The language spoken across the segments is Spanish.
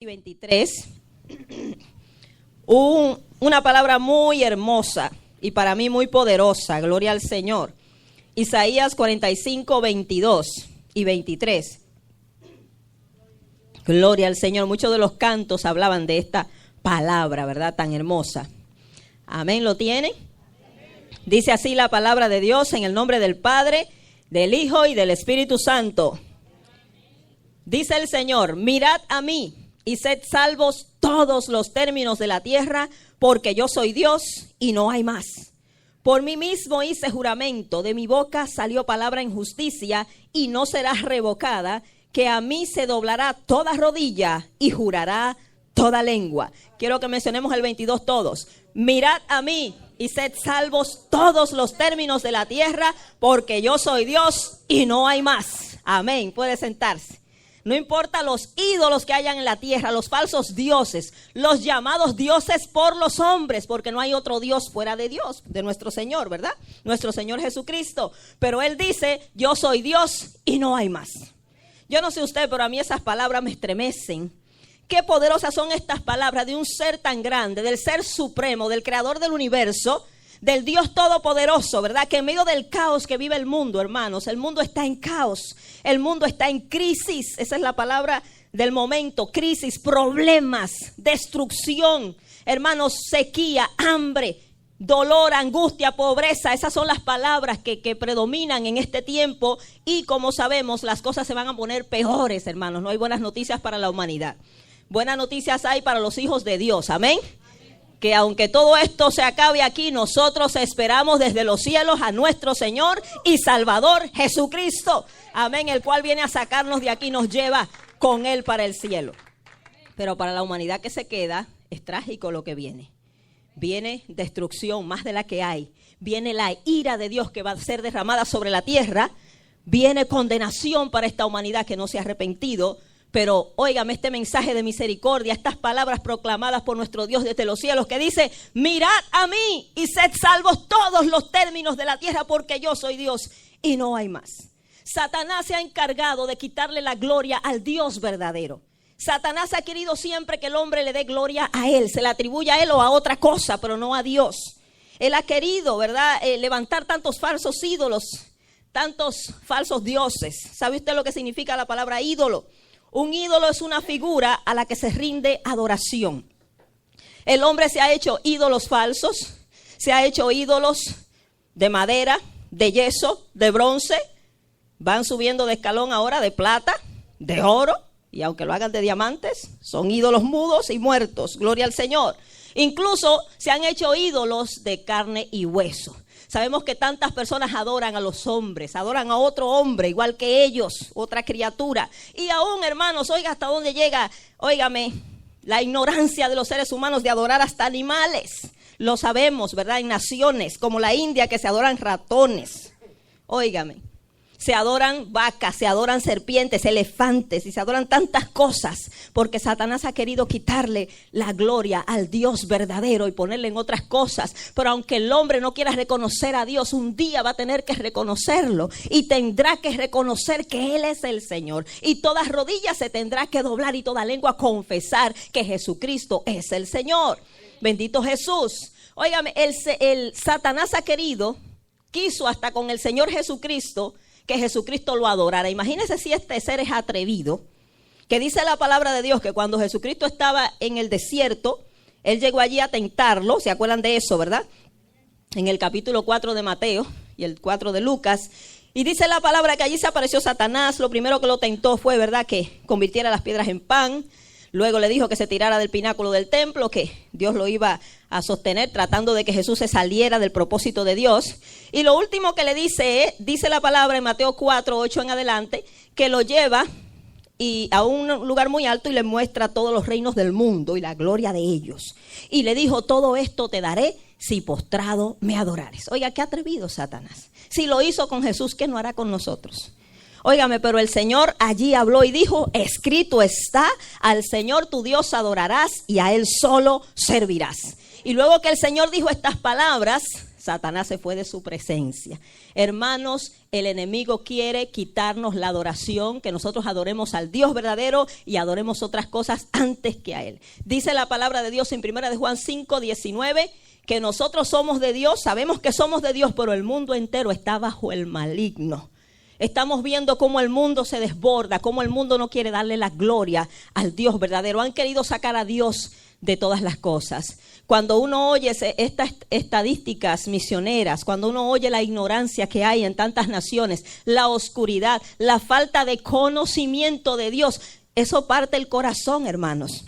23, una palabra muy hermosa y para mí muy poderosa, gloria al Señor. Isaías 45, 22 y 23. Gloria al Señor. Muchos de los cantos hablaban de esta palabra, ¿verdad? Tan hermosa. Amén, ¿lo tienen? Dice así la palabra de Dios en el nombre del Padre, del Hijo y del Espíritu Santo. Dice el Señor, mirad a mí y sed salvos todos los términos de la tierra, porque yo soy Dios y no hay más. Por mí mismo hice juramento, de mi boca salió palabra en justicia y no será revocada, que a mí se doblará toda rodilla y jurará toda lengua. Quiero que mencionemos el 22 todos. Mirad a mí y sed salvos todos los términos de la tierra, porque yo soy Dios y no hay más. Amén. Puede sentarse. No importa los ídolos que hayan en la tierra, los falsos dioses, los llamados dioses por los hombres, porque no hay otro Dios fuera de Dios, de nuestro Señor, ¿verdad? Nuestro Señor Jesucristo. Pero Él dice, yo soy Dios y no hay más. Yo no sé usted, pero a mí esas palabras me estremecen. Qué poderosas son estas palabras de un ser tan grande, del ser supremo, del creador del universo, del Dios todopoderoso, ¿verdad? Que en medio del caos que vive el mundo, hermanos, el mundo está en caos, el mundo está en crisis, esa es la palabra del momento, crisis, problemas, destrucción, hermanos, sequía, hambre, dolor, angustia, pobreza, esas son las palabras que predominan en este tiempo y como sabemos, las cosas se van a poner peores, hermanos, no hay buenas noticias para la humanidad, buenas noticias hay para los hijos de Dios, amén. Que aunque todo esto se acabe aquí, nosotros esperamos desde los cielos a nuestro Señor y Salvador Jesucristo. Amén, el cual viene a sacarnos de aquí y nos lleva con Él para el cielo. Pero para la humanidad que se queda, es trágico lo que viene. Viene destrucción más de la que hay. Viene la ira de Dios que va a ser derramada sobre la tierra. Viene condenación para esta humanidad que no se ha arrepentido. Pero óigame este mensaje de misericordia, estas palabras proclamadas por nuestro Dios desde los cielos que dice, mirad a mí y sed salvos todos los términos de la tierra porque yo soy Dios y no hay más. Satanás se ha encargado de quitarle la gloria al Dios verdadero. Satanás ha querido siempre que el hombre le dé gloria a él, se le atribuye a él o a otra cosa, pero no a Dios. Él ha querido, ¿verdad?, levantar tantos falsos ídolos, tantos falsos dioses. ¿Sabe usted lo que significa la palabra ídolo? Un ídolo es una figura a la que se rinde adoración. El hombre se ha hecho ídolos falsos, se ha hecho ídolos de madera, de yeso, de bronce. Van subiendo de escalón ahora de plata, de oro, y aunque lo hagan de diamantes, son ídolos mudos y muertos. Gloria al Señor. Incluso se han hecho ídolos de carne y hueso. Sabemos que tantas personas adoran a los hombres, adoran a otro hombre igual que ellos, otra criatura. Y aún, hermanos, oiga hasta dónde llega, óigame, la ignorancia de los seres humanos de adorar hasta animales. Lo sabemos, ¿verdad? En naciones como la India que se adoran ratones. Óigame, se adoran vacas, se adoran serpientes, elefantes y se adoran tantas cosas porque Satanás ha querido quitarle la gloria al Dios verdadero y ponerle en otras cosas. Pero aunque el hombre no quiera reconocer a Dios, un día va a tener que reconocerlo y tendrá que reconocer que Él es el Señor. Y toda rodilla se tendrá que doblar y toda lengua confesar que Jesucristo es el Señor. Bendito Jesús. Óigame, el Satanás quiso hasta con el Señor Jesucristo que Jesucristo lo adorara. Imagínese si este ser es atrevido, que dice la palabra de Dios que cuando Jesucristo estaba en el desierto, Él llegó allí a tentarlo, ¿se acuerdan de eso, verdad? En el capítulo 4 de Mateo y el 4 de Lucas, y dice la palabra que allí se apareció Satanás, lo primero que lo tentó fue, ¿verdad?, que convirtiera las piedras en pan. Luego le dijo que se tirara del pináculo del templo, que Dios lo iba a sostener, tratando de que Jesús se saliera del propósito de Dios. Y lo último que le dice la palabra en Mateo 4, 8 en adelante, que lo lleva a un lugar muy alto y le muestra todos los reinos del mundo y la gloria de ellos. Y le dijo, todo esto te daré si postrado me adorares. Oiga, qué atrevido Satanás. Si lo hizo con Jesús, ¿qué no hará con nosotros? Óigame, pero el Señor allí habló y dijo, escrito está, al Señor tu Dios adorarás y a Él solo servirás. Y luego que el Señor dijo estas palabras, Satanás se fue de su presencia. Hermanos, el enemigo quiere quitarnos la adoración, que nosotros adoremos al Dios verdadero y adoremos otras cosas antes que a Él. Dice la palabra de Dios en 1 de Juan 5:19, que nosotros somos de Dios, sabemos que somos de Dios, pero el mundo entero está bajo el maligno. Estamos viendo cómo el mundo se desborda, cómo el mundo no quiere darle la gloria al Dios verdadero. Han querido sacar a Dios de todas las cosas. Cuando uno oye estas estadísticas misioneras, cuando uno oye la ignorancia que hay en tantas naciones, la oscuridad, la falta de conocimiento de Dios, eso parte el corazón, hermanos.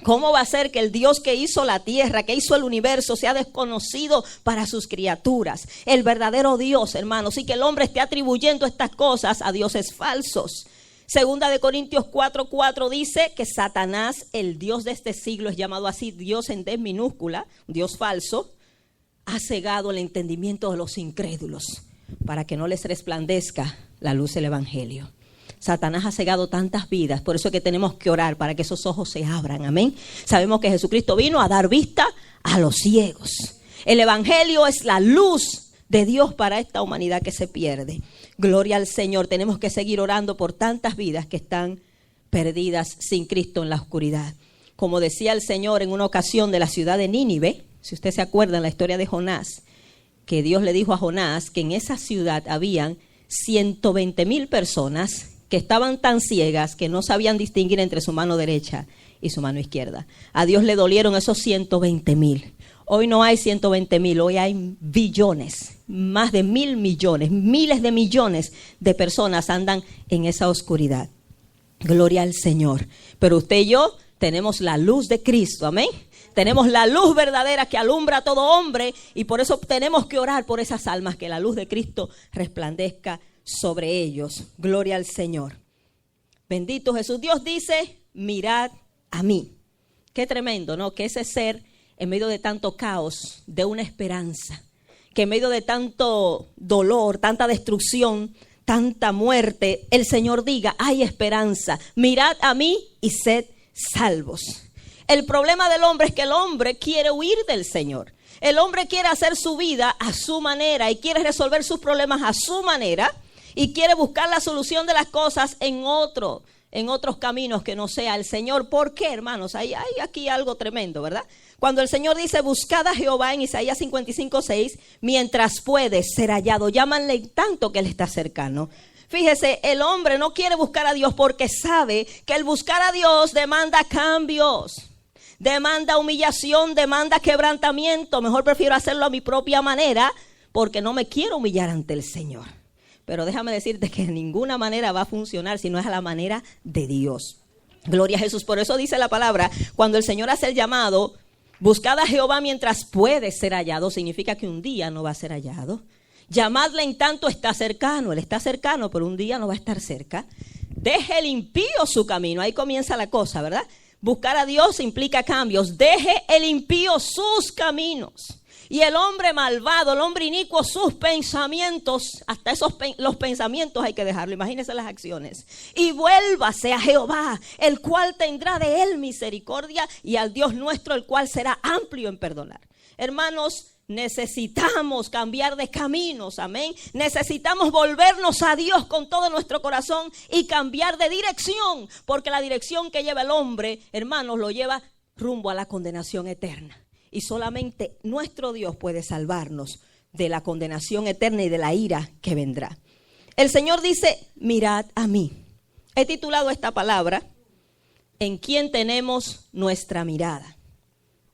¿Cómo va a ser que el Dios que hizo la tierra, que hizo el universo, sea desconocido para sus criaturas? El verdadero Dios, hermanos, y que el hombre esté atribuyendo estas cosas a dioses falsos. Segunda de Corintios 4:4 dice que Satanás, el Dios de este siglo, es llamado así, Dios en D minúscula, Dios falso, ha cegado el entendimiento de los incrédulos para que no les resplandezca la luz del evangelio. Satanás ha cegado tantas vidas, por eso es que tenemos que orar para que esos ojos se abran, amén. Sabemos que Jesucristo vino a dar vista a los ciegos. El evangelio es la luz de Dios para esta humanidad que se pierde. Gloria al Señor. Tenemos que seguir orando por tantas vidas que están perdidas sin Cristo en la oscuridad. Como decía el Señor en una ocasión de la ciudad de Nínive, si usted se acuerda en la historia de Jonás, que Dios le dijo a Jonás que en esa ciudad habían 120,000 personas que estaban tan ciegas que no sabían distinguir entre su mano derecha y su mano izquierda. A Dios le dolieron esos 120,000. Hoy no hay 120,000, hoy hay billones, más de 1,000 millones, miles de millones de personas andan en esa oscuridad. Gloria al Señor. Pero usted y yo tenemos la luz de Cristo, amén. Tenemos la luz verdadera que alumbra a todo hombre y por eso tenemos que orar por esas almas, que la luz de Cristo resplandezca sobre ellos. Gloria al Señor. Bendito Jesús. Dios dice, mirad a mí. Qué tremendo, ¿no? Que ese ser, en medio de tanto caos, de una esperanza, que en medio de tanto dolor, tanta destrucción, tanta muerte, el Señor diga, hay esperanza, mirad a mí y sed salvos. El problema del hombre es que el hombre quiere huir del Señor. El hombre quiere hacer su vida a su manera y quiere resolver sus problemas a su manera y quiere buscar la solución de las cosas en otros caminos que no sea el Señor. ¿Por qué, hermanos? Hay aquí algo tremendo, ¿verdad? Cuando el Señor dice, buscad a Jehová en Isaías 55:6, mientras puede ser hallado, llámanle tanto que Él está cercano. Fíjese, el hombre no quiere buscar a Dios porque sabe que el buscar a Dios demanda cambios, demanda humillación, demanda quebrantamiento. Mejor prefiero hacerlo a mi propia manera porque no me quiero humillar ante el Señor. Pero déjame decirte que de ninguna manera va a funcionar si no es a la manera de Dios. Gloria a Jesús. Por eso dice la palabra, cuando el Señor hace el llamado, buscad a Jehová mientras puede ser hallado, significa que un día no va a ser hallado. Llamadle en tanto está cercano. Él está cercano, pero un día no va a estar cerca. Deje el impío su camino. Ahí comienza la cosa, ¿verdad? Buscar a Dios implica cambios. Deje el impío sus caminos. Y el hombre malvado, el hombre inicuo, sus pensamientos, hasta los pensamientos hay que dejarlo, imagínense las acciones. Y vuélvase a Jehová, el cual tendrá de él misericordia, y al Dios nuestro, el cual será amplio en perdonar. Hermanos, necesitamos cambiar de caminos, amén. Necesitamos volvernos a Dios con todo nuestro corazón y cambiar de dirección, porque la dirección que lleva el hombre, hermanos, lo lleva rumbo a la condenación eterna. Y solamente nuestro Dios puede salvarnos de la condenación eterna y de la ira que vendrá. El Señor dice, mirad a mí. He titulado esta palabra, ¿en quién tenemos nuestra mirada?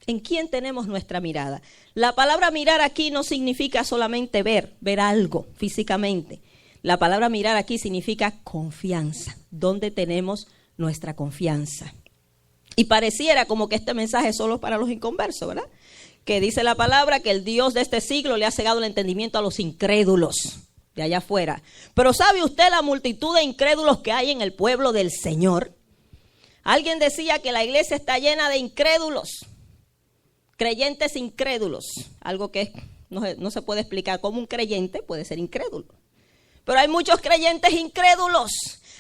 ¿En quién tenemos nuestra mirada? La palabra mirar aquí no significa solamente ver algo físicamente. La palabra mirar aquí significa confianza. ¿Dónde tenemos nuestra confianza? Y pareciera como que este mensaje es solo para los inconversos, ¿verdad? Que dice la palabra que el Dios de este siglo le ha cegado el entendimiento a los incrédulos de allá afuera. Pero ¿sabe usted la multitud de incrédulos que hay en el pueblo del Señor? Alguien decía que la iglesia está llena de incrédulos, creyentes incrédulos. Algo que no se puede explicar. Como un creyente puede ser incrédulo. Pero hay muchos creyentes incrédulos.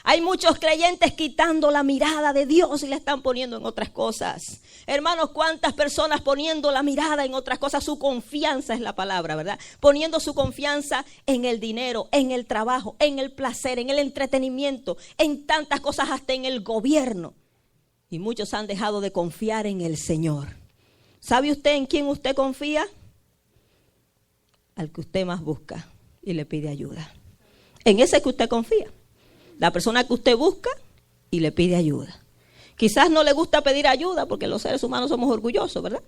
Hay muchos creyentes quitando la mirada de Dios y la están poniendo en otras cosas. Hermanos, ¿cuántas personas poniendo la mirada en otras cosas? Su confianza es la palabra, ¿verdad? Poniendo su confianza en el dinero, en el trabajo, en el placer, en el entretenimiento, en tantas cosas, hasta en el gobierno. Y muchos han dejado de confiar en el Señor. ¿Sabe usted en quién usted confía? Al que usted más busca y le pide ayuda. En ese que usted confía. La persona que usted busca y le pide ayuda. Quizás no le gusta pedir ayuda porque los seres humanos somos orgullosos, ¿verdad?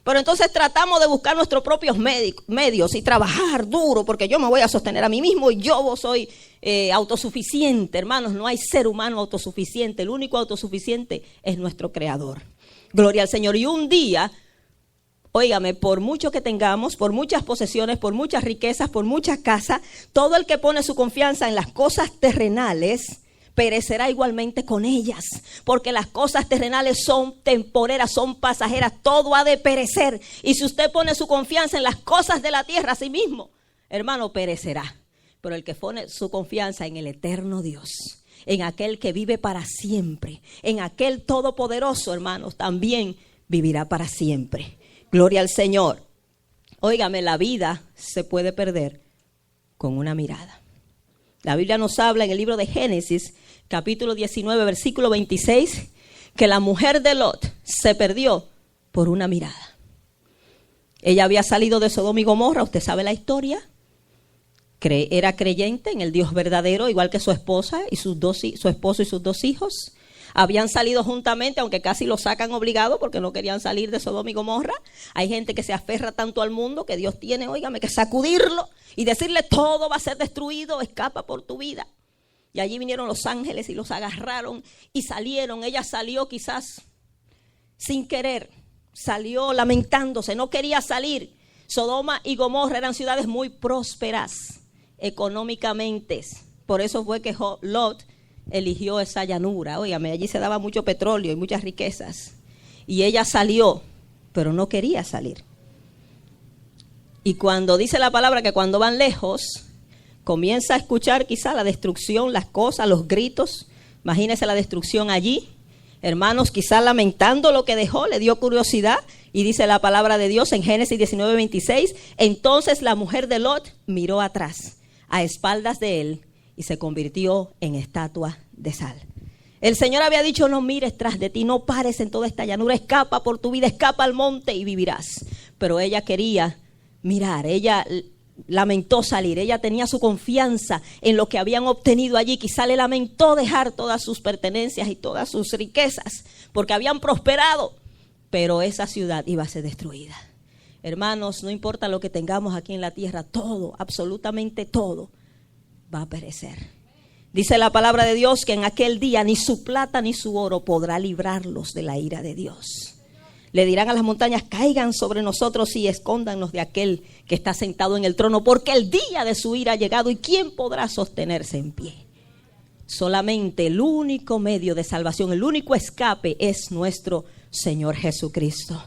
Pero entonces tratamos de buscar nuestros propios medios y trabajar duro porque yo me voy a sostener a mí mismo y yo soy autosuficiente. Hermanos, no hay ser humano autosuficiente. El único autosuficiente es nuestro Creador. Gloria al Señor. Y un día, óigame, por mucho que tengamos, por muchas posesiones, por muchas riquezas, por muchas casas, todo el que pone su confianza en las cosas terrenales perecerá igualmente con ellas, porque las cosas terrenales son temporeras, son pasajeras, todo ha de perecer. Y si usted pone su confianza en las cosas de la tierra, a sí mismo, hermano, perecerá. Pero el que pone su confianza en el eterno Dios, en aquel que vive para siempre, en aquel todopoderoso, hermanos, también vivirá para siempre. Gloria al Señor. Óigame, la vida se puede perder con una mirada. La Biblia nos habla en el libro de Génesis, capítulo 19, versículo 26, que la mujer de Lot se perdió por una mirada. Ella había salido de Sodoma y Gomorra, usted sabe la historia. Era creyente en el Dios verdadero, igual que su esposa y su esposo y sus dos hijos. Habían salido juntamente, aunque casi lo sacan obligado porque no querían salir de Sodoma y Gomorra. Hay gente que se aferra tanto al mundo que Dios tiene, óigame, que sacudirlo y decirle todo va a ser destruido, escapa por tu vida. Y allí vinieron los ángeles y los agarraron y salieron. Ella salió quizás sin querer, salió lamentándose, no quería salir. Sodoma y Gomorra eran ciudades muy prósperas económicamente. Por eso fue que Lot eligió esa llanura. Óigame, allí se daba mucho petróleo y muchas riquezas. Y ella salió, pero no quería salir. Y cuando dice la palabra que cuando van lejos, comienza a escuchar quizá la destrucción, las cosas, los gritos. Imagínese la destrucción allí. Hermanos, quizá lamentando lo que dejó, le dio curiosidad. Y dice la palabra de Dios en Génesis 19, 26. Entonces la mujer de Lot miró atrás, a espaldas de él, y se convirtió en estatua de sal. El Señor había dicho, no mires tras de ti, no pares en toda esta llanura, escapa por tu vida, escapa al monte y vivirás. Pero ella quería mirar, ella lamentó salir, ella tenía su confianza en lo que habían obtenido allí. Quizá le lamentó dejar todas sus pertenencias y todas sus riquezas, porque habían prosperado, pero esa ciudad iba a ser destruida. Hermanos, no importa lo que tengamos aquí en la tierra, todo, absolutamente todo, va a perecer. Dice la palabra de Dios que en aquel día ni su plata ni su oro podrá librarlos de la ira de Dios. Le dirán a las montañas, caigan sobre nosotros y escóndanos de aquel que está sentado en el trono, porque el día de su ira ha llegado y ¿quién podrá sostenerse en pie? Solamente el único medio de salvación, el único escape es nuestro Señor Jesucristo.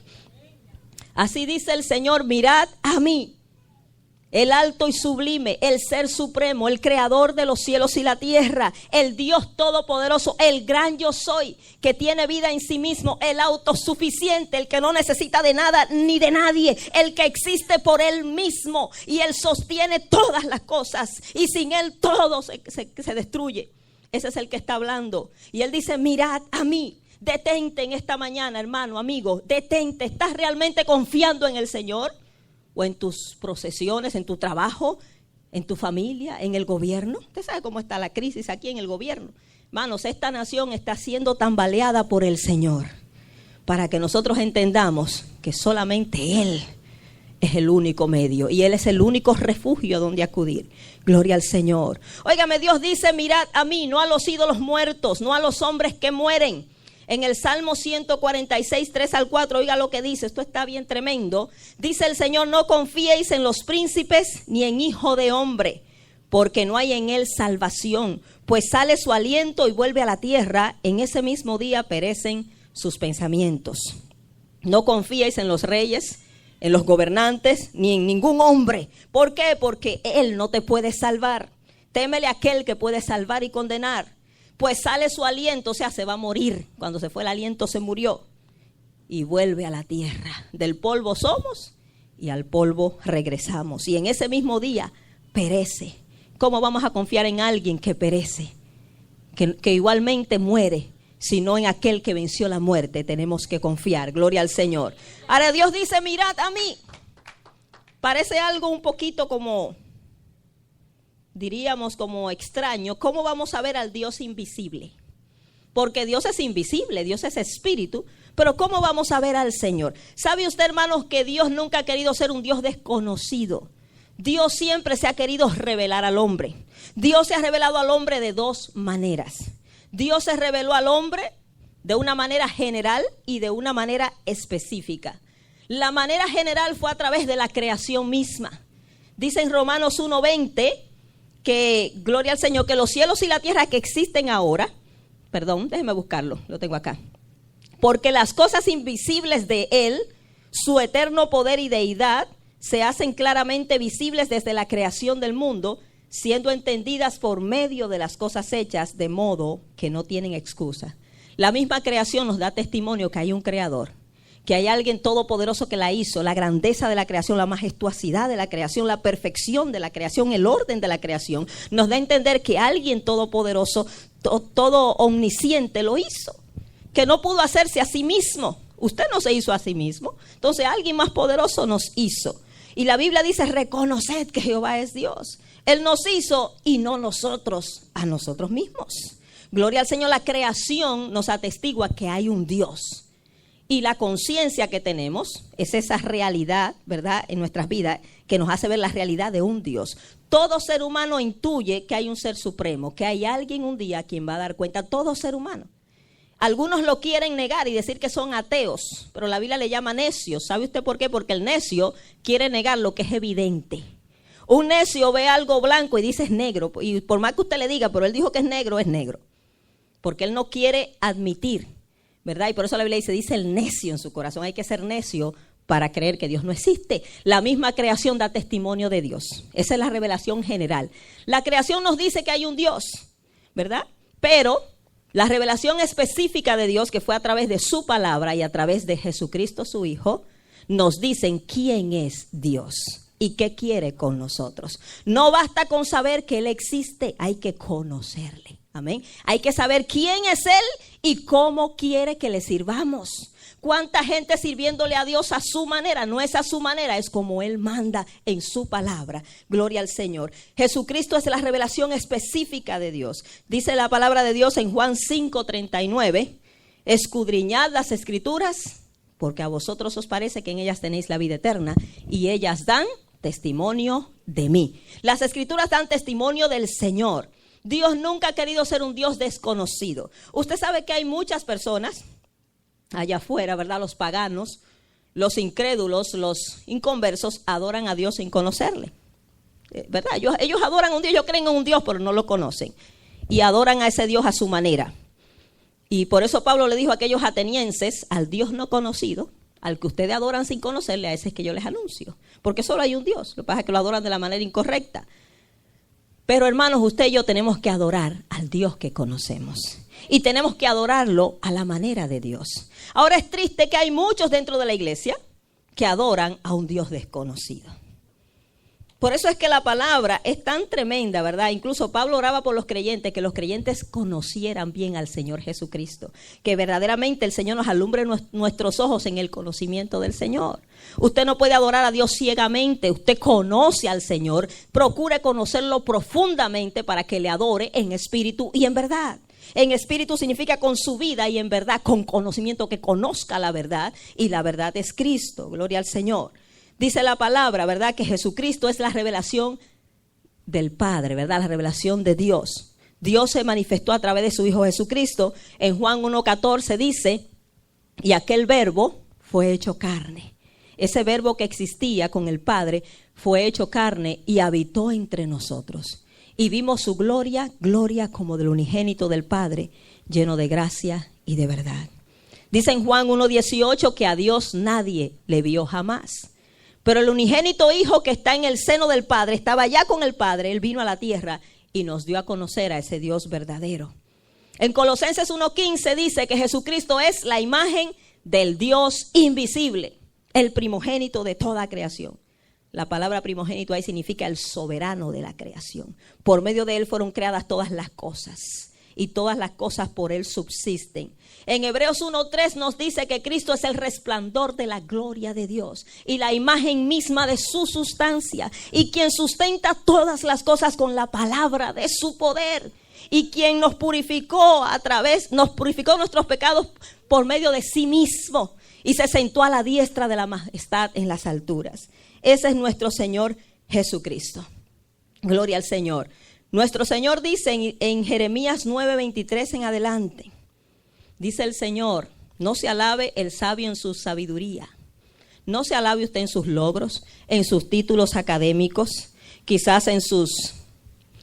Así dice el Señor, mirad a mí, el alto y sublime, el ser supremo, el creador de los cielos y la tierra, el Dios todopoderoso, el gran yo soy, que tiene vida en sí mismo, el autosuficiente, el que no necesita de nada ni de nadie, el que existe por él mismo y él sostiene todas las cosas y sin él todo se destruye. Ese es el que está hablando. Y él dice, mirad a mí. Detente en esta mañana, hermano, amigo, detente. ¿Estás realmente confiando en el Señor? ¿O en tus procesiones, en tu trabajo, en tu familia, en el gobierno? Usted sabe cómo está la crisis aquí en el gobierno. Hermanos, esta nación está siendo tambaleada por el Señor, para que nosotros entendamos que solamente Él es el único medio y Él es el único refugio donde acudir. Gloria al Señor. Óigame, Dios dice, mirad a mí, no a los ídolos muertos, no a los hombres que mueren. En el Salmo 146, 3 al 4, oiga lo que dice, esto está bien tremendo. Dice el Señor, no confiéis en los príncipes ni en hijo de hombre, porque no hay en él salvación. Pues sale su aliento y vuelve a la tierra, en ese mismo día perecen sus pensamientos. No confíéis en los reyes, en los gobernantes, ni en ningún hombre. ¿Por qué? Porque él no te puede salvar. Témele a aquel que puede salvar y condenar. Pues sale su aliento, o sea, se va a morir. Cuando se fue el aliento, se murió. Y vuelve a la tierra. Del polvo somos y al polvo regresamos. Y en ese mismo día perece. ¿Cómo vamos a confiar en alguien que perece? Que igualmente muere, sino en aquel que venció la muerte. Tenemos que confiar. Gloria al Señor. Ahora Dios dice, mirad a mí. Parece algo un poquito como, diríamos como extraño. ¿Cómo vamos a ver al Dios invisible? Porque Dios es invisible, Dios es espíritu. Pero ¿cómo vamos a ver al Señor? ¿Sabe usted, hermanos, que Dios nunca ha querido ser un Dios desconocido? Dios siempre se ha querido revelar al hombre. Dios se ha revelado al hombre de dos maneras. Dios se reveló al hombre de una manera general y de una manera específica. La manera general fue a través de la creación misma. Dice en Romanos 1:20 que, gloria al Señor, que los cielos y la tierra que existen ahora, déjeme buscarlo, lo tengo acá. Porque las cosas invisibles de Él, su eterno poder y deidad, se hacen claramente visibles desde la creación del mundo, siendo entendidas por medio de las cosas hechas, de modo que no tienen excusa. La misma creación nos da testimonio que hay un creador, que hay alguien todopoderoso que la hizo, la grandeza de la creación, la majestuosidad de la creación, la perfección de la creación, el orden de la creación. Nos da a entender que alguien todopoderoso, todo omnisciente lo hizo, que no pudo hacerse a sí mismo. Usted no se hizo a sí mismo, entonces alguien más poderoso nos hizo. Y la Biblia dice, reconoced que Jehová es Dios. Él nos hizo y no nosotros a nosotros mismos. Gloria al Señor, la creación nos atestigua que hay un Dios. Y la conciencia que tenemos es esa realidad, ¿verdad?, en nuestras vidas, que nos hace ver la realidad de un Dios. Todo ser humano intuye que hay un ser supremo, que hay alguien un día quien va a dar cuenta, todo ser humano. Algunos lo quieren negar y decir que son ateos, pero la Biblia le llama necios. ¿Sabe usted por qué? Porque el necio quiere negar lo que es evidente. Un necio ve algo blanco y dice es negro, y por más que usted le diga, pero él dijo que es negro, porque él no quiere admitir, ¿verdad? Y por eso la Biblia dice el necio en su corazón. Hay que ser necio para creer que Dios no existe. La misma creación da testimonio de Dios. Esa es la revelación general. La creación nos dice que hay un Dios, ¿verdad? Pero la revelación específica de Dios, que fue a través de su palabra y a través de Jesucristo su Hijo, nos dicen quién es Dios y qué quiere con nosotros. No basta con saber que Él existe, hay que conocerle. Amén. Hay que saber quién es Él y cómo quiere que le sirvamos. ¿Cuánta gente sirviéndole a Dios a su manera? No es a su manera, es como Él manda en su palabra. Gloria al Señor. Jesucristo es la revelación específica de Dios. Dice la palabra de Dios en Juan 5:39, escudriñad las Escrituras, porque a vosotros os parece que en ellas tenéis la vida eterna, y ellas dan testimonio de mí. Las Escrituras dan testimonio del Señor. Dios nunca ha querido ser un Dios desconocido. Usted sabe que hay muchas personas allá afuera, ¿verdad? Los paganos, los incrédulos, los inconversos adoran a Dios sin conocerle, ¿verdad? Ellos adoran a un Dios, ellos creen en un Dios, pero no lo conocen. Y adoran a ese Dios a su manera. Y por eso Pablo le dijo a aquellos atenienses, al Dios no conocido, al que ustedes adoran sin conocerle, a ese es que yo les anuncio. Porque solo hay un Dios, lo que pasa es que lo adoran de la manera incorrecta. Pero hermanos, usted y yo tenemos que adorar al Dios que conocemos. Y tenemos que adorarlo a la manera de Dios. Ahora es triste que hay muchos dentro de la iglesia que adoran a un Dios desconocido. Por eso es que la palabra es tan tremenda, ¿verdad? Incluso Pablo oraba por los creyentes, que los creyentes conocieran bien al Señor Jesucristo. Que verdaderamente el Señor nos alumbre nuestros ojos en el conocimiento del Señor. Usted no puede adorar a Dios ciegamente. Usted conoce al Señor. Procure conocerlo profundamente para que le adore en espíritu y en verdad. En espíritu significa con su vida y en verdad con conocimiento, que conozca la verdad. Y la verdad es Cristo. Gloria al Señor. Dice la palabra, ¿verdad?, que Jesucristo es la revelación del Padre, ¿verdad? La revelación de Dios. Dios se manifestó a través de su Hijo Jesucristo. En Juan 1:14 dice, y aquel verbo fue hecho carne. Ese verbo que existía con el Padre fue hecho carne y habitó entre nosotros. Y vimos su gloria, gloria como del unigénito del Padre, lleno de gracia y de verdad. Dice en Juan 1:18 que a Dios nadie le vio jamás. Pero el unigénito Hijo que está en el seno del Padre, estaba ya con el Padre, Él vino a la tierra y nos dio a conocer a ese Dios verdadero. En Colosenses 1:15 dice que Jesucristo es la imagen del Dios invisible, el primogénito de toda creación. La palabra primogénito ahí significa el soberano de la creación. Por medio de él fueron creadas todas las cosas y todas las cosas por él subsisten. En Hebreos 1:3 nos dice que Cristo es el resplandor de la gloria de Dios y la imagen misma de su sustancia, y quien sustenta todas las cosas con la palabra de su poder, y quien nos purificó nuestros pecados por medio de sí mismo y se sentó a la diestra de la majestad en las alturas. Ese es nuestro Señor Jesucristo. Gloria al Señor. Nuestro Señor dice en Jeremías 9:23 en adelante, dice el Señor: no se alabe el sabio en su sabiduría, no se alabe usted en sus logros, en sus títulos académicos, quizás en sus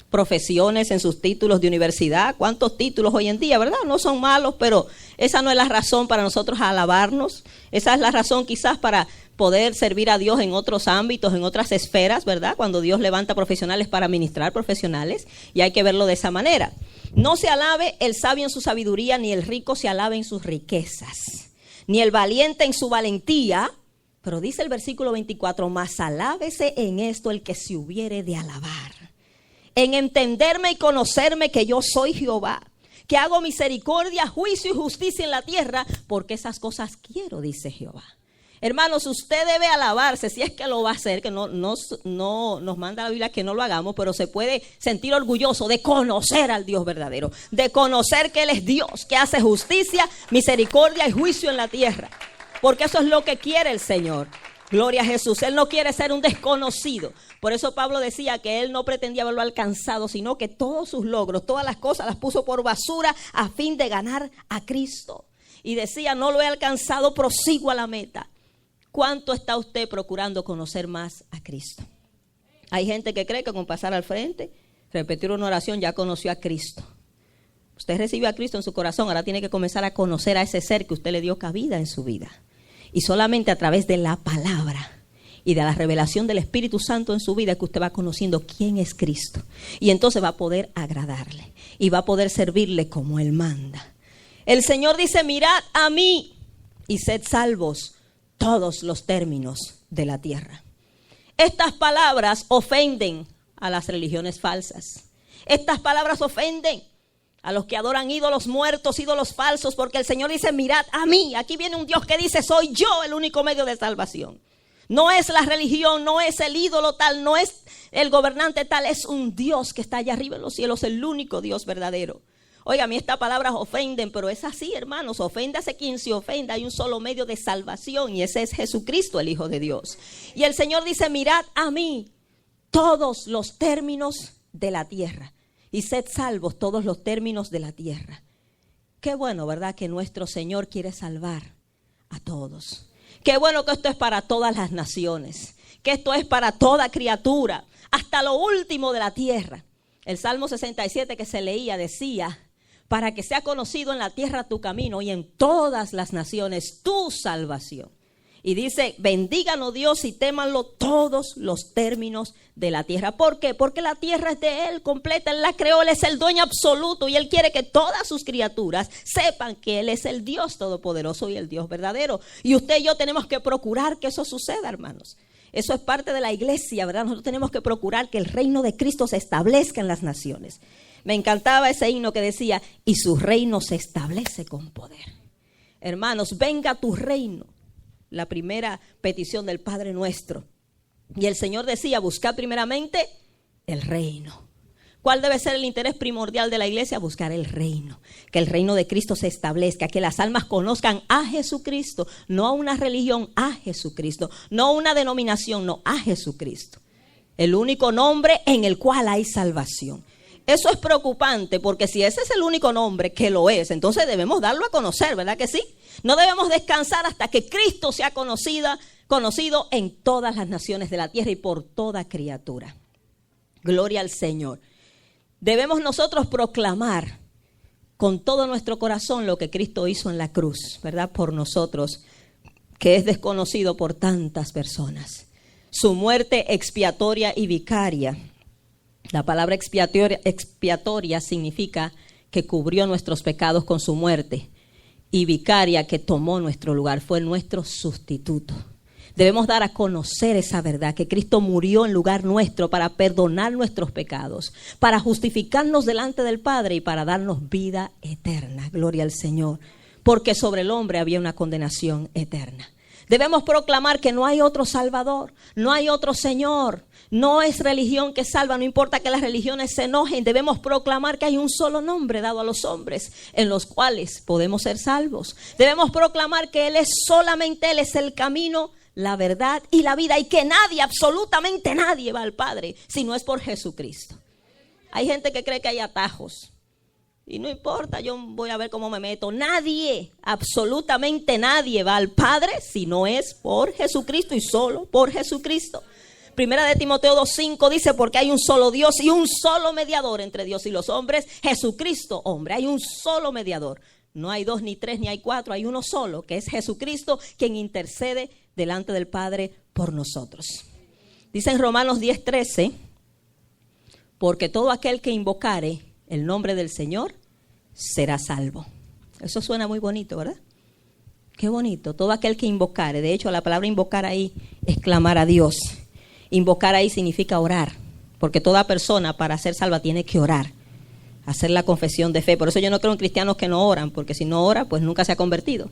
profesiones, en sus títulos de universidad. ¿Cuántos títulos hoy en día, verdad? No son malos, pero esa no es la razón para nosotros alabarnos. Esa es la razón quizás para poder servir a Dios en otros ámbitos, en otras esferas, ¿verdad? Cuando Dios levanta profesionales para ministrar profesionales, y hay que verlo de esa manera. No se alabe el sabio en su sabiduría, ni el rico se alabe en sus riquezas, ni el valiente en su valentía. Pero dice el versículo 24, mas alábese en esto el que se hubiere de alabar, en entenderme y conocerme que yo soy Jehová, que hago misericordia, juicio y justicia en la tierra, porque esas cosas quiero, dice Jehová. Hermanos, usted debe alabarse, si es que lo va a hacer, que no nos manda la Biblia que no lo hagamos, pero se puede sentir orgulloso de conocer al Dios verdadero, de conocer que Él es Dios, que hace justicia, misericordia y juicio en la tierra, porque eso es lo que quiere el Señor. Gloria a Jesús. Él no quiere ser un desconocido. Por eso Pablo decía que él no pretendía haberlo alcanzado, sino que todos sus logros, todas las cosas las puso por basura a fin de ganar a Cristo. Y decía: no lo he alcanzado, prosigo a la meta. ¿Cuánto está usted procurando conocer más a Cristo? Hay gente que cree que con pasar al frente, repetir una oración, ya conoció a Cristo. Usted recibió a Cristo en su corazón, ahora tiene que comenzar a conocer a ese ser que usted le dio cabida en su vida. Y solamente a través de la palabra y de la revelación del Espíritu Santo en su vida es que usted va conociendo quién es Cristo. Y entonces va a poder agradarle y va a poder servirle como Él manda. El Señor dice: mirad a mí y sed salvos todos los términos de la tierra. Estas palabras ofenden a las religiones falsas. Estas palabras ofenden a los que adoran ídolos muertos, ídolos falsos, porque el Señor dice: mirad a mí. Aquí viene un Dios que dice: soy yo el único medio de salvación. No es la religión, no es el ídolo tal, no es el gobernante tal, es un Dios que está allá arriba en los cielos, el único Dios verdadero. Oiga, a mí estas palabras ofenden, pero es así, hermanos. Oféndase quien se ofenda. Hay un solo medio de salvación y ese es Jesucristo, el Hijo de Dios. Y el Señor dice: mirad a mí todos los términos de la tierra y sed salvos todos los términos de la tierra. Qué bueno, ¿verdad?, que nuestro Señor quiere salvar a todos. Qué bueno que esto es para todas las naciones, que esto es para toda criatura, hasta lo último de la tierra. El Salmo 67 que se leía decía: para que sea conocido en la tierra tu camino y en todas las naciones tu salvación. Y dice: bendíganos Dios y témanlo todos los términos de la tierra. ¿Por qué? Porque la tierra es de Él completa. Él la creó, Él es el dueño absoluto y Él quiere que todas sus criaturas sepan que Él es el Dios todopoderoso y el Dios verdadero. Y usted y yo tenemos que procurar que eso suceda, hermanos. Eso es parte de la iglesia, ¿verdad? Nosotros tenemos que procurar que el reino de Cristo se establezca en las naciones. Me encantaba ese himno que decía: y su reino se establece con poder. Hermanos, venga tu reino. La primera petición del Padre Nuestro. Y el Señor decía: buscad primeramente el reino. ¿Cuál debe ser el interés primordial de la iglesia? Buscar el reino. Que el reino de Cristo se establezca, que las almas conozcan a Jesucristo, no a una religión, a Jesucristo, no a una denominación, no, a Jesucristo. El único nombre en el cual hay salvación. Eso es preocupante, porque si ese es el único nombre, que lo es, entonces debemos darlo a conocer, ¿verdad que sí? No debemos descansar hasta que Cristo sea conocido en todas las naciones de la tierra y por toda criatura. Gloria al Señor. Debemos nosotros proclamar con todo nuestro corazón lo que Cristo hizo en la cruz, ¿verdad? Por nosotros, que es desconocido por tantas personas. Su muerte expiatoria y vicaria La palabra expiatoria significa que cubrió nuestros pecados con su muerte, y vicaria, que tomó nuestro lugar, fue nuestro sustituto. Debemos dar a conocer esa verdad, que Cristo murió en lugar nuestro para perdonar nuestros pecados, para justificarnos delante del Padre y para darnos vida eterna. Gloria al Señor, porque sobre el hombre había una condenación eterna. Debemos proclamar que no hay otro Salvador, no hay otro Señor, no es religión que salva, no importa que las religiones se enojen. Debemos proclamar que hay un solo nombre dado a los hombres en los cuales podemos ser salvos. Debemos proclamar que solamente Él es el camino, la verdad y la vida, y que nadie, absolutamente nadie va al Padre si no es por Jesucristo. Hay gente que cree que hay atajos. Y no importa, yo voy a ver cómo me meto. Nadie, absolutamente nadie va al Padre si no es por Jesucristo y solo por Jesucristo. Primera de Timoteo 2:5 dice, porque hay un solo Dios y un solo mediador entre Dios y los hombres, Jesucristo, hombre. Hay un solo mediador. No hay dos, ni tres, ni hay cuatro, hay uno solo, que es Jesucristo, quien intercede delante del Padre por nosotros. Dice en Romanos 10:13, porque todo aquel que invocare el nombre del Señor será salvo. Eso suena muy bonito, ¿verdad? Qué bonito. Todo aquel que invocare. De hecho, la palabra invocar ahí es clamar a Dios. Invocar ahí significa orar, porque toda persona para ser salva tiene que orar, hacer la confesión de fe. Por eso yo no creo en cristianos que no oran, porque si no ora, pues nunca se ha convertido.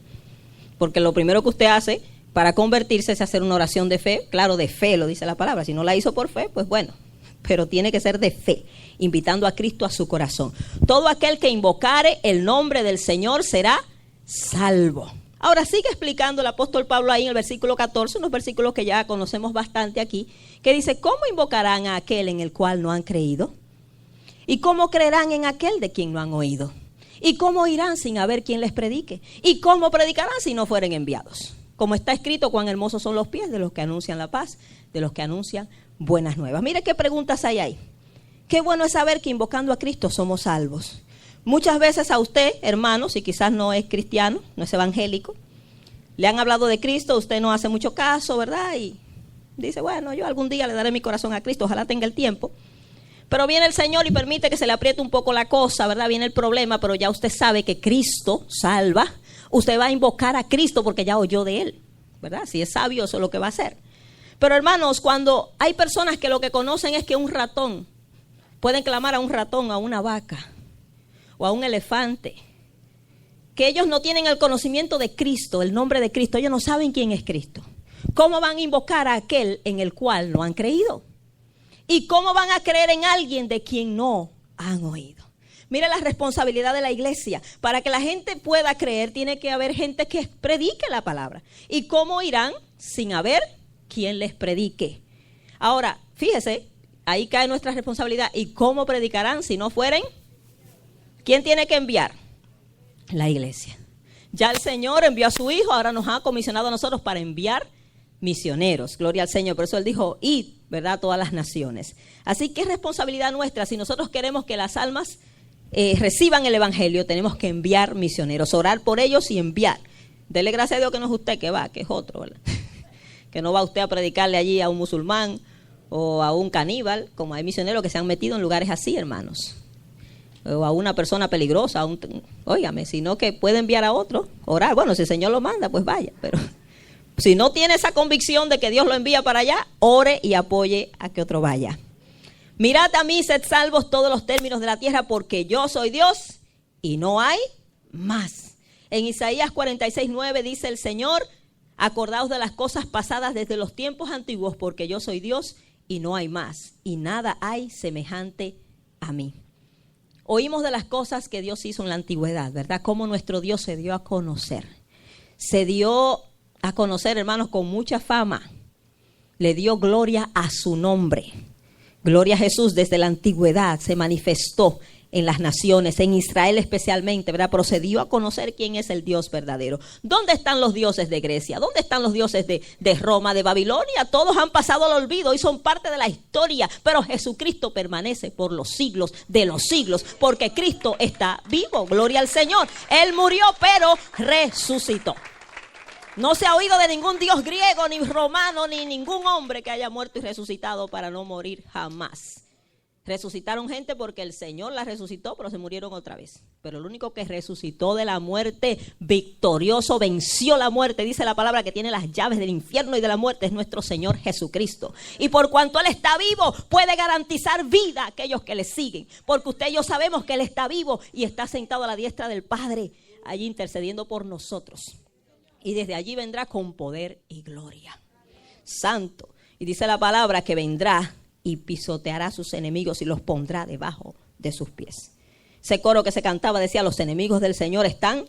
Porque lo primero que usted hace para convertirse es hacer una oración de fe. Claro, de fe lo dice la palabra. Si no la hizo por fe, pues bueno, pero tiene que ser de fe, invitando a Cristo a su corazón. Todo aquel que invocare el nombre del Señor será salvo. Ahora sigue explicando el apóstol Pablo ahí en el versículo 14, unos versículos que ya conocemos bastante aquí, que dice, ¿cómo invocarán a aquel en el cual no han creído? ¿Y cómo creerán en aquel de quien no han oído? ¿Y cómo irán sin haber quien les predique? ¿Y cómo predicarán si no fueren enviados? Como está escrito, cuán hermosos son los pies de los que anuncian la paz, de los que anuncian buenas nuevas. Mire qué preguntas hay ahí. Qué bueno es saber que invocando a Cristo somos salvos. Muchas veces a usted, hermano, si quizás no es cristiano, no es evangélico, le han hablado de Cristo, usted no hace mucho caso, ¿verdad? Y dice, bueno, yo algún día le daré mi corazón a Cristo, ojalá tenga el tiempo. Pero viene el Señor y permite que se le apriete un poco la cosa, ¿verdad? Viene el problema, pero ya usted sabe que Cristo salva. Usted va a invocar a Cristo porque ya oyó de Él, ¿verdad? Si es sabio, eso es lo que va a hacer. Pero hermanos, cuando hay personas que lo que conocen es que un ratón, pueden clamar a un ratón, a una vaca o a un elefante, que ellos no tienen el conocimiento de Cristo, el nombre de Cristo, ellos no saben quién es Cristo. ¿Cómo van a invocar a aquel en el cual no han creído? ¿Y cómo van a creer en alguien de quien no han oído? Mire la responsabilidad de la iglesia. Para que la gente pueda creer, tiene que haber gente que predique la palabra. ¿Y cómo irán sin haber quien les predique? Ahora, fíjese, ahí cae nuestra responsabilidad. ¿Y cómo predicarán si no fueren? ¿Quién tiene que enviar? La iglesia. Ya el Señor envió a su Hijo, ahora nos ha comisionado a nosotros para enviar misioneros. Gloria al Señor. Por eso Él dijo, id, ¿verdad?, a todas las naciones. Así que es responsabilidad nuestra. Si nosotros queremos que las almas reciban el evangelio, tenemos que enviar misioneros, orar por ellos y enviar. Dele gracias a Dios que no es usted que va, que es otro, ¿verdad? Que no va usted a predicarle allí a un musulmán o a un caníbal, como hay misioneros que se han metido en lugares así, hermanos. O a una persona peligrosa, óigame, sino que puede enviar a otro, orar. Bueno, si el Señor lo manda, pues vaya, pero si no tiene esa convicción de que Dios lo envía para allá, ore y apoye a que otro vaya. Mirad a mí, sed salvos todos los términos de la tierra, porque yo soy Dios y no hay más. En Isaías 46:9 dice el Señor, acordaos de las cosas pasadas desde los tiempos antiguos, porque yo soy Dios y no hay más, y nada hay semejante a mí. Oímos de las cosas que Dios hizo en la antigüedad, ¿verdad? Cómo nuestro Dios se dio a conocer. Se dio a conocer, hermanos, con mucha fama. Le dio gloria a su nombre. Gloria a Jesús. Desde la antigüedad se manifestó en las naciones, en Israel especialmente, ¿verdad? Procedió a conocer quién es el Dios verdadero. ¿Dónde están los dioses de Grecia? ¿Dónde están los dioses de Roma, de Babilonia? Todos han pasado al olvido y son parte de la historia, pero Jesucristo permanece por los siglos de los siglos, porque Cristo está vivo. Gloria al Señor. Él murió, pero resucitó. No se ha oído de ningún dios griego, ni romano, ni ningún hombre que haya muerto y resucitado para no morir jamás. Resucitaron gente porque el Señor la resucitó, pero se murieron otra vez. Pero el único que resucitó de la muerte, victorioso, venció la muerte, dice la palabra, que tiene las llaves del infierno y de la muerte, es nuestro Señor Jesucristo. Y por cuanto Él está vivo, puede garantizar vida a aquellos que le siguen. Porque usted y yo sabemos que Él está vivo y está sentado a la diestra del Padre, allí intercediendo por nosotros. Y desde allí vendrá con poder y gloria. Santo. Y dice la palabra que vendrá y pisoteará a sus enemigos y los pondrá debajo de sus pies. Ese coro que se cantaba decía: los enemigos del Señor están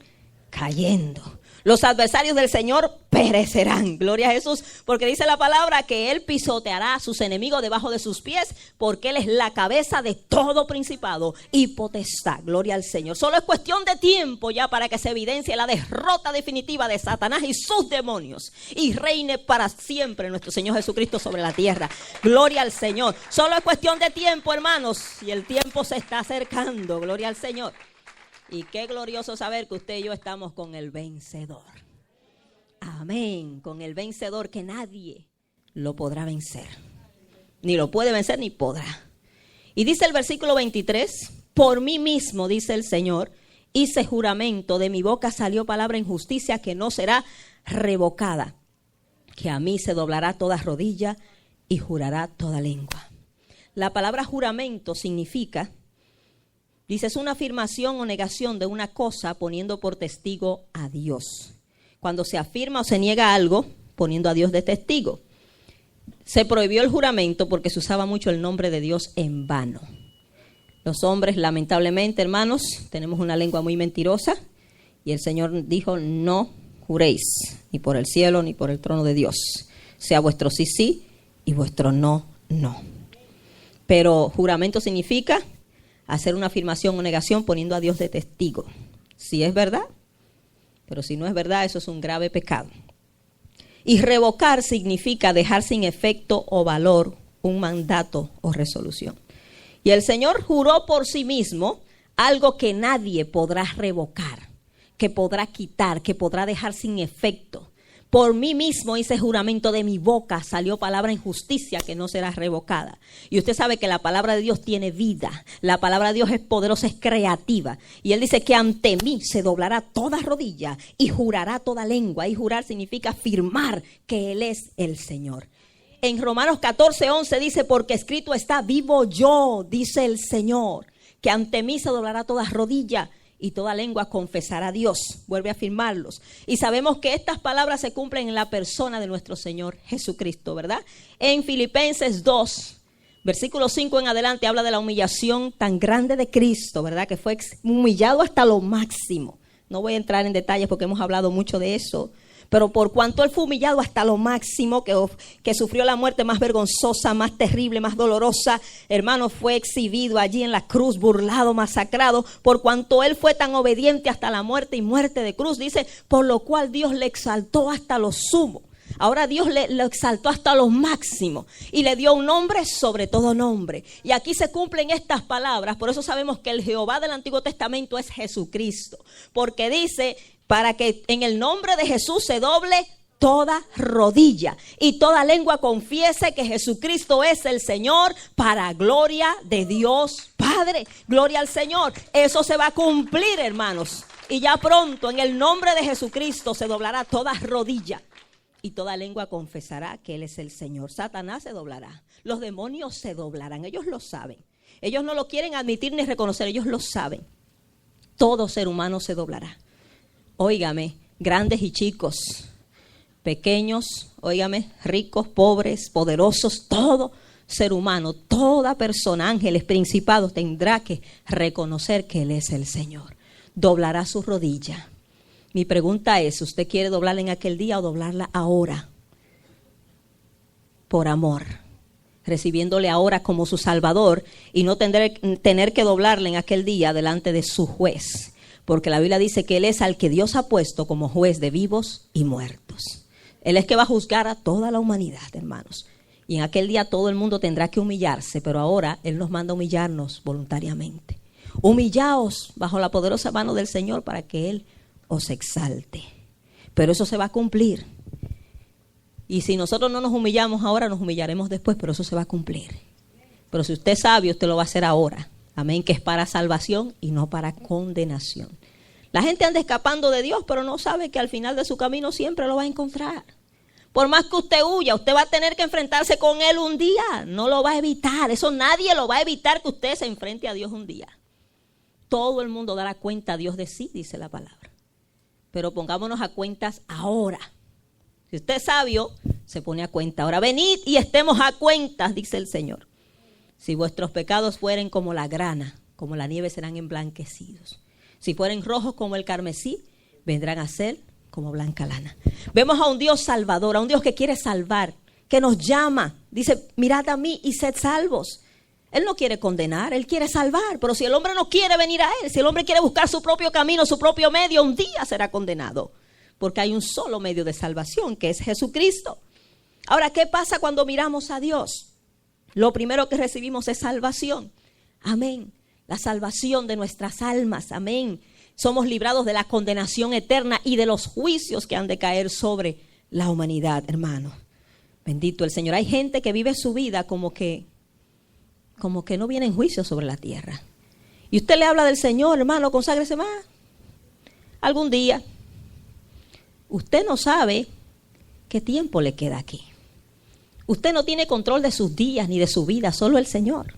cayendo. Los adversarios del Señor perecerán. Gloria a Jesús, porque dice la palabra que Él pisoteará a sus enemigos debajo de sus pies, porque Él es la cabeza de todo principado y potestad. Gloria al Señor. Solo es cuestión de tiempo ya para que se evidencie la derrota definitiva de Satanás y sus demonios y reine para siempre nuestro Señor Jesucristo sobre la tierra. Gloria al Señor. Solo es cuestión de tiempo, hermanos, y el tiempo se está acercando. Gloria al Señor. Y qué glorioso saber que usted y yo estamos con el vencedor. Amén. Con el vencedor que nadie lo podrá vencer. Ni lo puede vencer ni podrá. Y dice el versículo 23: por mí mismo, dice el Señor, hice juramento, de mi boca salió palabra en justicia que no será revocada. Que a mí se doblará toda rodilla y jurará toda lengua. La palabra juramento significa... dice, es una afirmación o negación de una cosa poniendo por testigo a Dios. Cuando se afirma o se niega algo, poniendo a Dios de testigo. Se prohibió el juramento porque se usaba mucho el nombre de Dios en vano. Los hombres, lamentablemente, hermanos, tenemos una lengua muy mentirosa. Y el Señor dijo: no juréis, ni por el cielo, ni por el trono de Dios. Sea vuestro sí, sí, y vuestro no, no. Pero juramento significa hacer una afirmación o negación poniendo a Dios de testigo. Si es verdad, pero si no es verdad, eso es un grave pecado. Y revocar significa dejar sin efecto o valor un mandato o resolución. Y el Señor juró por sí mismo algo que nadie podrá revocar, que podrá quitar, que podrá dejar sin efecto. Por mí mismo hice juramento, de mi boca salió palabra en justicia que no será revocada. Y usted sabe que la palabra de Dios tiene vida. La palabra de Dios es poderosa, es creativa. Y Él dice que ante mí se doblará toda rodilla y jurará toda lengua. Y jurar significa afirmar que Él es el Señor. En Romanos 14:11 dice: porque escrito está, vivo yo, dice el Señor, que ante mí se doblará toda rodilla y toda lengua confesará a Dios. Vuelve a afirmarlos. Y sabemos que estas palabras se cumplen en la persona de nuestro Señor Jesucristo, ¿verdad? En Filipenses 2, versículo 5 en adelante, habla de la humillación tan grande de Cristo, ¿verdad? Que fue humillado hasta lo máximo. No voy a entrar en detalles porque hemos hablado mucho de eso. Pero por cuanto Él fue humillado hasta lo máximo, que sufrió la muerte más vergonzosa, más terrible, más dolorosa, hermano, fue exhibido allí en la cruz, burlado, masacrado, por cuanto Él fue tan obediente hasta la muerte y muerte de cruz, dice, por lo cual Dios le exaltó hasta lo sumo. Ahora Dios lo exaltó hasta lo máximo y le dio un nombre sobre todo nombre. Y aquí se cumplen estas palabras. Por eso sabemos que el Jehová del Antiguo Testamento es Jesucristo, porque dice: para que en el nombre de Jesús se doble toda rodilla y toda lengua confiese que Jesucristo es el Señor, para gloria de Dios Padre. Gloria al Señor. Eso se va a cumplir, hermanos. Y ya pronto en el nombre de Jesucristo se doblará toda rodilla y toda lengua confesará que Él es el Señor. Satanás se doblará. Los demonios se doblarán. Ellos lo saben. Ellos no lo quieren admitir ni reconocer. Ellos lo saben. Todo ser humano se doblará. Óigame, grandes y chicos, pequeños, óigame, ricos, pobres, poderosos, todo ser humano, toda persona, ángeles, principados, tendrá que reconocer que Él es el Señor. Doblará su rodilla. Mi pregunta es: ¿usted quiere doblarla en aquel día o doblarla ahora? Por amor, recibiéndole ahora como su Salvador y no tener que doblarla en aquel día delante de su juez. Porque la Biblia dice que Él es al que Dios ha puesto como juez de vivos y muertos. Él es que va a juzgar a toda la humanidad, hermanos. Y en aquel día todo el mundo tendrá que humillarse, pero ahora Él nos manda a humillarnos voluntariamente. Humillaos bajo la poderosa mano del Señor para que Él os exalte. Pero eso se va a cumplir. Y si nosotros no nos humillamos ahora, nos humillaremos después, pero eso se va a cumplir. Pero si usted es sabio, usted lo va a hacer ahora. Amén, que es para salvación y no para condenación. La gente anda escapando de Dios, pero no sabe que al final de su camino siempre lo va a encontrar. Por más que usted huya, usted va a tener que enfrentarse con Él un día. No lo va a evitar. Eso nadie lo va a evitar, que usted se enfrente a Dios un día. Todo el mundo dará cuenta a Dios de sí, dice la palabra. Pero pongámonos a cuentas ahora. Si usted es sabio, se pone a cuenta. Ahora venid y estemos a cuentas, dice el Señor. Si vuestros pecados fueren como la grana, como la nieve serán emblanquecidos. Si fueren rojos como el carmesí, vendrán a ser como blanca lana. Vemos a un Dios salvador, a un Dios que quiere salvar, que nos llama. Dice, mirad a mí y sed salvos. Él no quiere condenar, Él quiere salvar. Pero si el hombre no quiere venir a Él, si el hombre quiere buscar su propio camino, su propio medio, un día será condenado. Porque hay un solo medio de salvación, que es Jesucristo. Ahora, ¿qué pasa cuando miramos a Dios? Lo primero que recibimos es salvación. Amén. La salvación de nuestras almas. Amén. Somos librados de la condenación eterna y de los juicios que han de caer sobre la humanidad, hermano. Bendito el Señor. Hay gente que vive su vida como que no viene en juicio sobre la tierra. Y usted le habla del Señor, hermano, conságrese más. Algún día. Usted no sabe qué tiempo le queda aquí. Usted no tiene control de sus días ni de su vida, solo el Señor.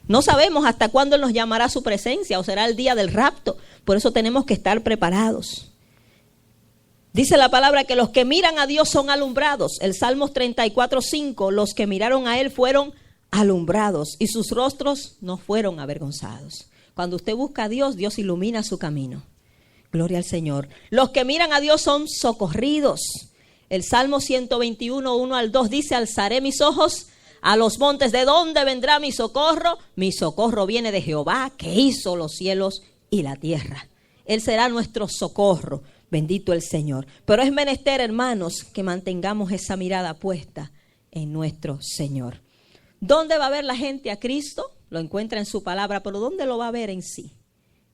No sabemos hasta cuándo Él nos llamará a su presencia o será el día del rapto. Por eso tenemos que estar preparados. Dice la palabra que los que miran a Dios son alumbrados. El Salmos 34:5, los que miraron a Él fueron alumbrados y sus rostros no fueron avergonzados. Cuando usted busca a Dios, Dios ilumina su camino. Gloria al Señor. Los que miran a Dios son socorridos. El Salmo 121, 1 al 2 dice, alzaré mis ojos a los montes. ¿De dónde vendrá mi socorro? Mi socorro viene de Jehová, que hizo los cielos y la tierra. Él será nuestro socorro. Bendito el Señor. Pero es menester, hermanos, que mantengamos esa mirada puesta en nuestro Señor. ¿Dónde va a ver la gente a Cristo? Lo encuentra en su palabra, pero ¿dónde lo va a ver en sí?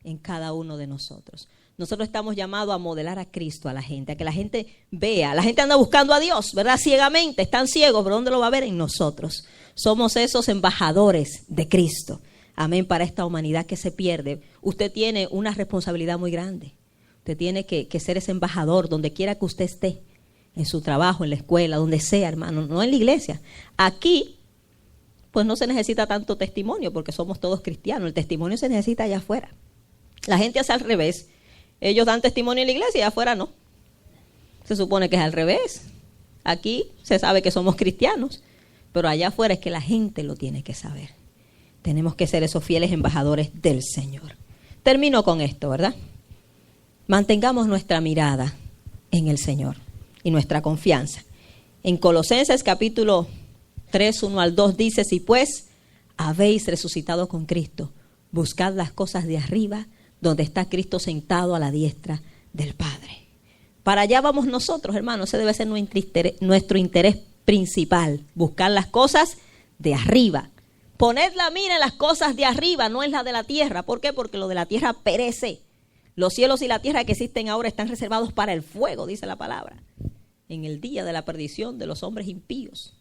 En cada uno de nosotros. Nosotros estamos llamados a modelar a Cristo a la gente, a que la gente vea. La gente anda buscando a Dios, ¿verdad? Ciegamente, están ciegos, pero ¿dónde lo va a ver? En nosotros. Somos esos embajadores de Cristo. Amén, para esta humanidad que se pierde. Usted tiene una responsabilidad muy grande. Usted tiene que ser ese embajador donde quiera que usted esté. En su trabajo, en la escuela, donde sea, hermano. No en la iglesia. Aquí, pues no se necesita tanto testimonio porque somos todos cristianos. El testimonio se necesita allá afuera. La gente hace al revés. Ellos dan testimonio en la iglesia y afuera no. Se supone que es al revés. Aquí se sabe que somos cristianos, pero allá afuera es que la gente lo tiene que saber. Tenemos que ser esos fieles embajadores del Señor. Termino con esto, ¿verdad? Mantengamos nuestra mirada en el Señor y nuestra confianza. En Colosenses capítulo 3, 1 al 2 dice, si pues habéis resucitado con Cristo, buscad las cosas de arriba, donde está Cristo sentado a la diestra del Padre. Para allá vamos nosotros, hermanos. Ese debe ser nuestro interés principal. Buscar las cosas de arriba. Poned la mira en las cosas de arriba, no en la de la tierra. ¿Por qué? Porque lo de la tierra perece. Los cielos y la tierra que existen ahora están reservados para el fuego, dice la palabra. En el día de la perdición de los hombres impíos.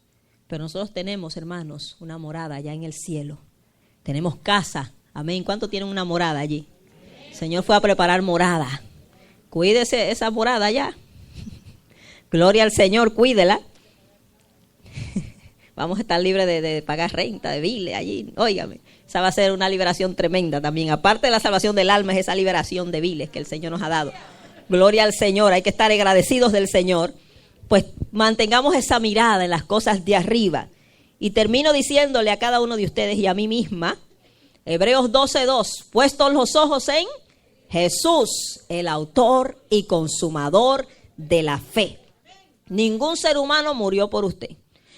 Pero nosotros tenemos, hermanos, una morada allá en el cielo. Tenemos casa. Amén. ¿Cuántos tienen una morada allí? El Señor fue a preparar morada. Cuídese esa morada ya. Gloria al Señor, cuídela. Vamos a estar libres de pagar renta, de biles allí. Óigame, esa va a ser una liberación tremenda también. Aparte de la salvación del alma, es esa liberación de biles que el Señor nos ha dado. Gloria al Señor, hay que estar agradecidos del Señor. Pues mantengamos esa mirada en las cosas de arriba. Y termino diciéndole a cada uno de ustedes y a mí misma, Hebreos 12:2, puestos los ojos en Jesús, el autor y consumador de la fe. Ningún ser humano murió por usted.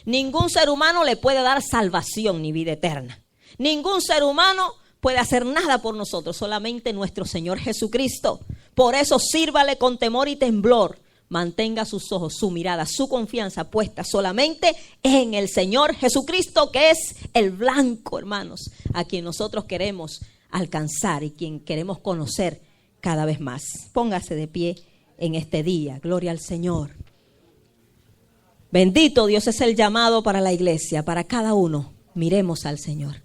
Ningún ser humano le puede dar salvación ni vida eterna. Ningún ser humano puede hacer nada por nosotros, solamente nuestro Señor Jesucristo. Por eso sírvale con temor y temblor. Mantenga sus ojos, su mirada, su confianza puesta solamente en el Señor Jesucristo, que es el blanco, hermanos, a quien nosotros queremos alcanzar y quien queremos conocer cada vez más. Póngase de pie en este día. Gloria al Señor. Bendito Dios, es el llamado para la iglesia, para cada uno Miremos al Señor.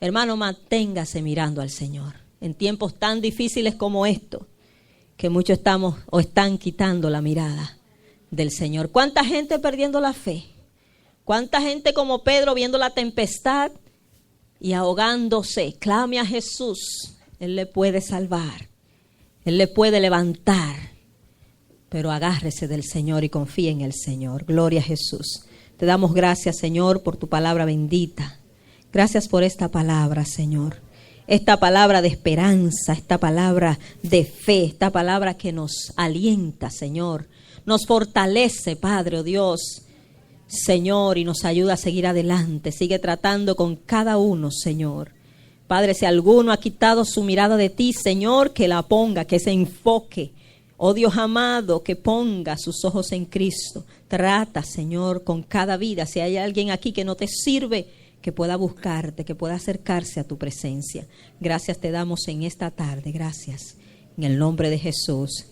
Hermano, manténgase mirando al Señor. En tiempos tan difíciles como estos, que muchos estamos o están quitando la mirada del Señor. ¿Cuánta gente perdiendo la fe? ¿Cuánta gente como Pedro viendo la tempestad y ahogándose? Clame a Jesús. Él le puede salvar. Él le puede levantar. Pero agárrese del Señor y confíe en el Señor. Gloria a Jesús. Te damos gracias, Señor, por tu palabra bendita. Gracias por esta palabra, Señor. Esta palabra de esperanza, esta palabra de fe, esta palabra que nos alienta, Señor. Nos fortalece, Padre, oh Dios, Señor, y nos ayuda a seguir adelante. Sigue tratando con cada uno, Señor. Padre, si alguno ha quitado su mirada de ti, Señor, que la ponga, que se enfoque. Oh Dios amado, que ponga sus ojos en Cristo. Trata, Señor, con cada vida. Si hay alguien aquí que no te sirve, que pueda buscarte, que pueda acercarse a tu presencia. Gracias te damos en esta tarde. Gracias. En el nombre de Jesús.